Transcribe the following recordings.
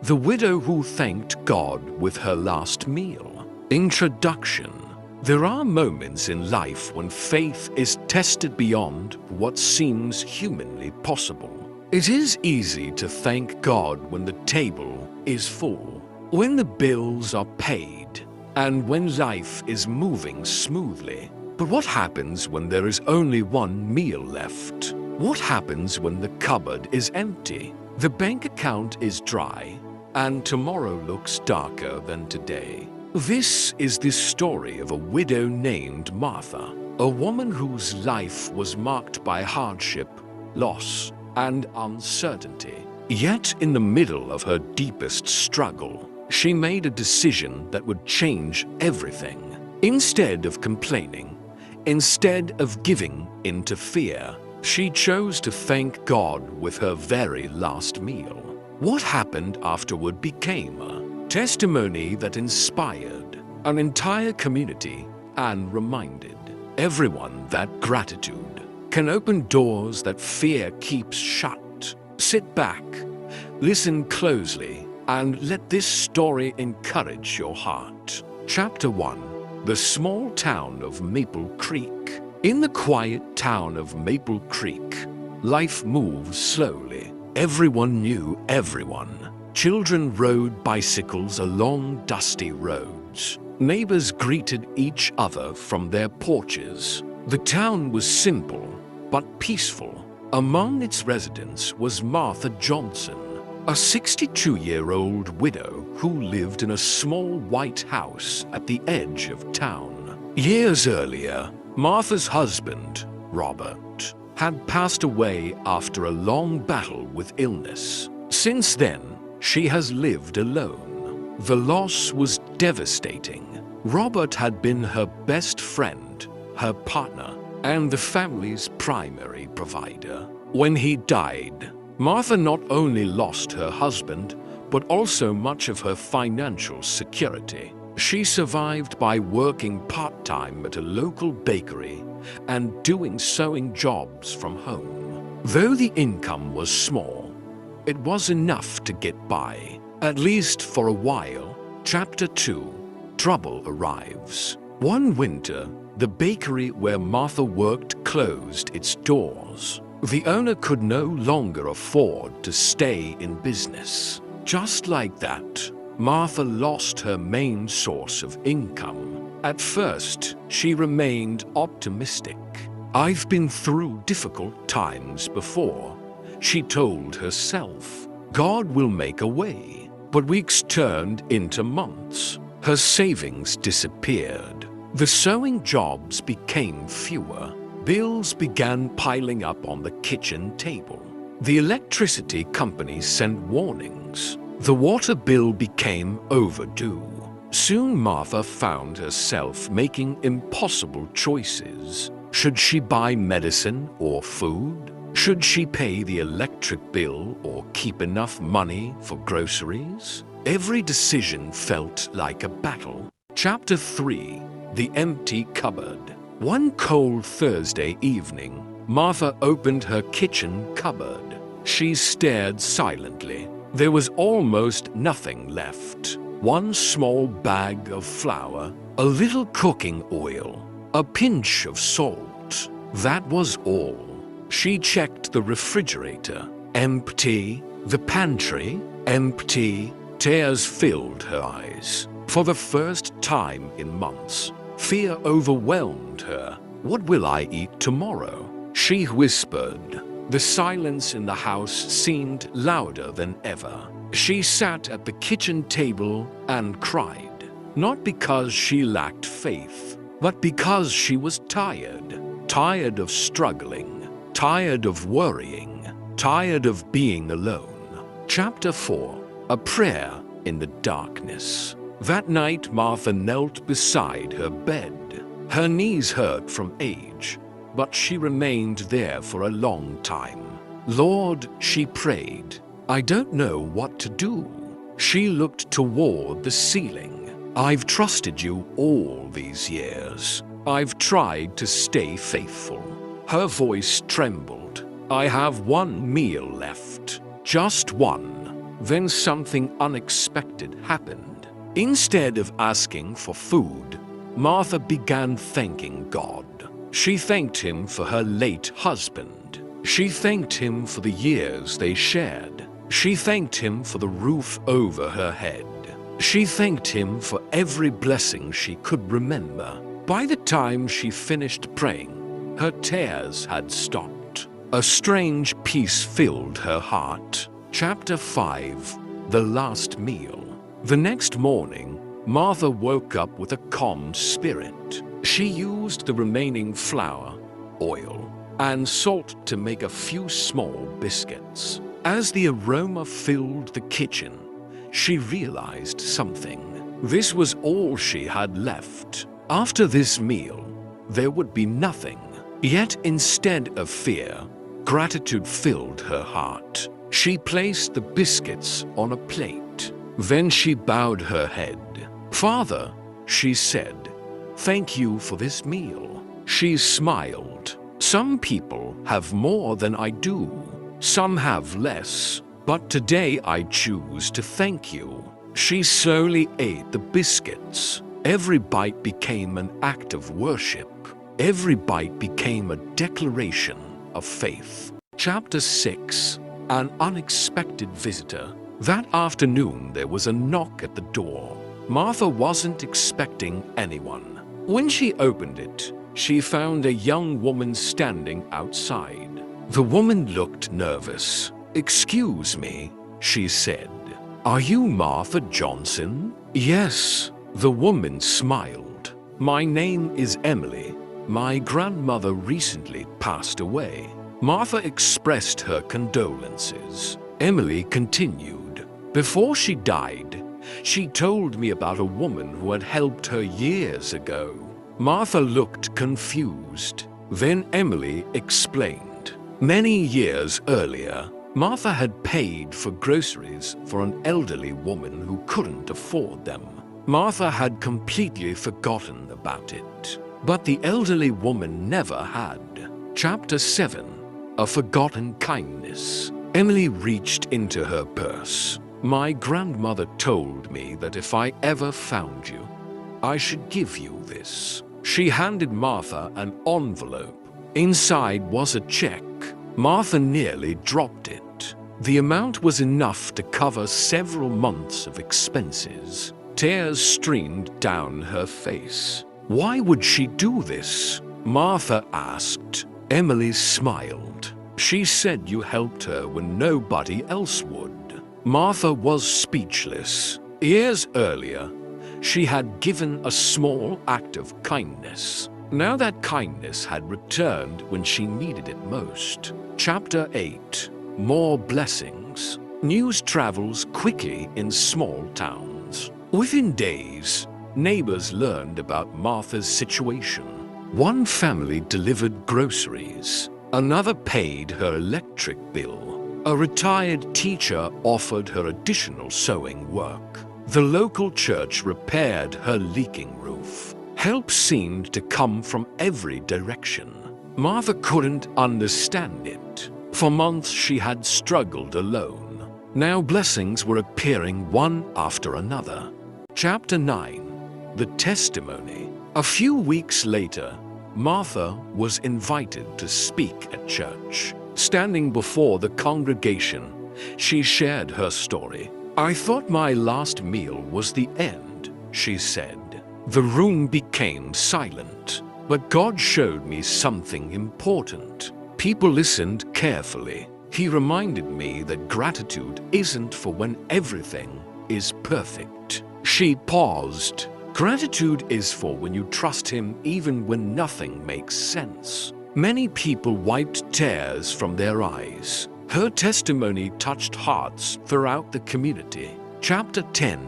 The widow who thanked God with her last meal. Introduction. There are moments in life when faith is tested beyond what seems humanly possible. It is easy to thank God when the table is full, when the bills are paid, and when life is moving smoothly. But what happens when there is only one meal left? What happens when the cupboard is empty, the bank account is dry, and tomorrow looks darker than today? This is the story of a widow named Martha, a woman whose life was marked by hardship, loss, and uncertainty. Yet in the middle of her deepest struggle, she made a decision that would change everything. Instead of complaining, instead of giving in to fear, she chose to thank God with her very last meal. What happened afterward became a testimony that inspired an entire community and reminded everyone that gratitude can open doors that fear keeps shut. Sit back, listen closely, and let this story encourage your heart. Chapter 1. The small town of Maple Creek. In the quiet town of Maple Creek, life moves slowly. Everyone knew everyone. Children rode bicycles along dusty roads. Neighbors greeted each other from their porches. The town was simple but peaceful. Among its residents was Martha Johnson, a 62-year-old widow who lived in a small white house at the edge of town. Years earlier, Martha's husband, Robert, had passed away after a long battle with illness. Since then, she has lived alone. The loss was devastating. Robert had been her best friend, her partner, and the family's primary provider. When he died, Martha not only lost her husband, but also much of her financial security. She survived by working part-time at a local bakery and doing sewing jobs from home. Though the income was small, it was enough to get by, at least for a while. Chapter 2. Trouble arrives. One winter, the bakery where Martha worked closed its doors. The owner could no longer afford to stay in business. Just like that, Martha lost her main source of income. At first, she remained optimistic. "I've been through difficult times before," she told herself. "God will make a way." But weeks turned into months. Her savings disappeared. The sewing jobs became fewer. Bills began piling up on the kitchen table. The electricity company sent warnings. The water bill became overdue. Soon Martha found herself making impossible choices. Should she buy medicine or food? Should she pay the electric bill or keep enough money for groceries? Every decision felt like a battle. Chapter 3. The Empty Cupboard. One cold Thursday evening, Martha opened her kitchen cupboard. She stared silently. There was almost nothing left. One small bag of flour, a little cooking oil, a pinch of salt. That was all. She checked the refrigerator. Empty. The pantry. Empty. Tears filled her eyes. For the first time in months, fear overwhelmed her. "What will I eat tomorrow?" she whispered. The silence in the house seemed louder than ever. She sat at the kitchen table and cried, not because she lacked faith, but because she was tired. Tired of struggling, tired of worrying, tired of being alone. Chapter 4. A Prayer in the Darkness. That night, Martha knelt beside her bed. Her knees hurt from age, but she remained there for a long time. "Lord," she prayed, "I don't know what to do." She looked toward the ceiling. "I've trusted you all these years. I've tried to stay faithful." Her voice trembled. "I have one meal left. Just one." Then something unexpected happened. Instead of asking for food, Martha began thanking God. She thanked him for her late husband. She thanked him for the years they shared. She thanked him for the roof over her head. She thanked him for every blessing she could remember. By the time she finished praying, her tears had stopped. A strange peace filled her heart. Chapter 5. The Last Meal. The next morning, Martha woke up with a calm spirit. She used the remaining flour, oil, and salt to make a few small biscuits. As the aroma filled the kitchen, she realized something. This was all she had left. After this meal, there would be nothing. Yet instead of fear, gratitude filled her heart. She placed the biscuits on a plate. Then she bowed her head. "Father," she said, "thank you for this meal." She smiled. "Some people have more than I do. Some have less. But today I choose to thank you." She slowly ate the biscuits. Every bite became an act of worship. Every bite became a declaration of faith. Chapter 6. An unexpected visitor. That afternoon there was a knock at the door. Martha wasn't expecting anyone. When she opened it, she found a young woman standing outside. The woman looked nervous. "Excuse me," she said. "Are you Martha Johnson?" "Yes." The woman smiled. "My name is Emily. My grandmother recently passed away." Martha expressed her condolences. Emily continued. "Before she died, she told me about a woman who had helped her years ago." Martha looked confused. Then Emily explained. Many years earlier, Martha had paid for groceries for an elderly woman who couldn't afford them. Martha had completely forgotten about it, but the elderly woman never had. Chapter 7. A Forgotten Kindness. Emily reached into her purse. "My grandmother told me that if I ever found you, I should give you this." She handed Martha an envelope. Inside was a check. Martha nearly dropped it. The amount was enough to cover several months of expenses. Tears streamed down her face. Why would she do this? Martha asked. Emily smiled. "She said you helped her when nobody else would." Martha was speechless. Years earlier, she had given a small act of kindness. Now that kindness had returned when she needed it most. Chapter 8. More Blessings. News travels quickly in small towns. Within days, neighbors learned about Martha's situation. One family delivered groceries. Another paid her electric bill. A retired teacher offered her additional sewing work. The local church repaired her leaking roof. Help seemed to come from every direction. Martha couldn't understand it. For months she had struggled alone. Now blessings were appearing one after another. Chapter 9. The Testimony. A few weeks later, Martha was invited to speak at church. Standing before the congregation, she shared her story. "I thought my last meal was the end," she said. "The room became silent, but God showed me something important." People listened carefully. He reminded me that gratitude isn't for when everything is perfect. She paused. Gratitude is for when you trust Him even when nothing makes sense. Many people wiped tears from their eyes. Her testimony touched hearts throughout the community. Chapter 10.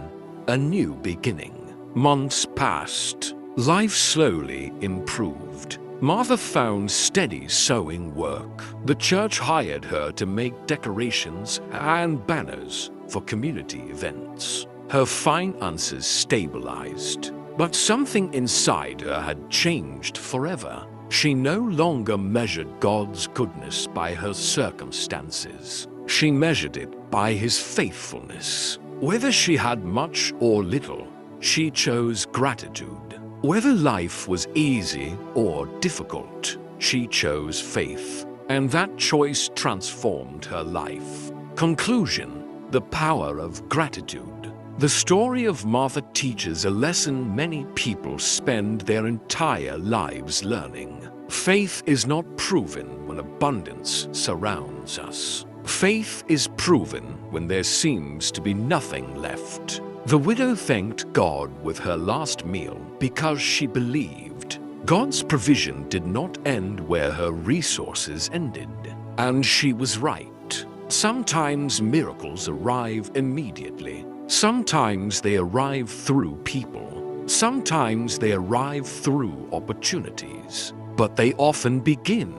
A New Beginning. Months passed. Life slowly improved. Martha found steady sewing work. The church hired her to make decorations and banners for community events. Her finances stabilized, but something inside her had changed forever. She no longer measured God's goodness by her circumstances. She measured it by his faithfulness. Whether she had much or little, she chose gratitude. Whether life was easy or difficult, she chose faith. And that choice transformed her life. Conclusion: the power of gratitude. The story of Martha teaches a lesson many people spend their entire lives learning. Faith is not proven when abundance surrounds us. Faith is proven when there seems to be nothing left. The widow thanked God with her last meal because she believed. God's provision did not end where her resources ended. And she was right. Sometimes miracles arrive immediately. Sometimes they arrive through people. Sometimes they arrive through opportunities. But they often begin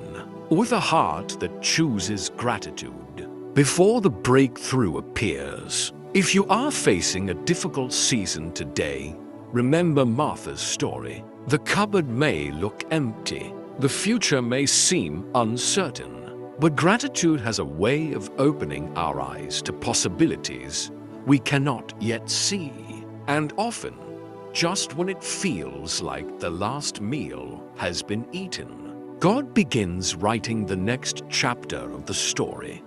with a heart that chooses gratitude before the breakthrough appears. If you are facing a difficult season today, remember Martha's story. The cupboard may look empty. The future may seem uncertain. But gratitude has a way of opening our eyes to possibilities we cannot yet see. And often, just when it feels like the last meal has been eaten, God begins writing the next chapter of the story.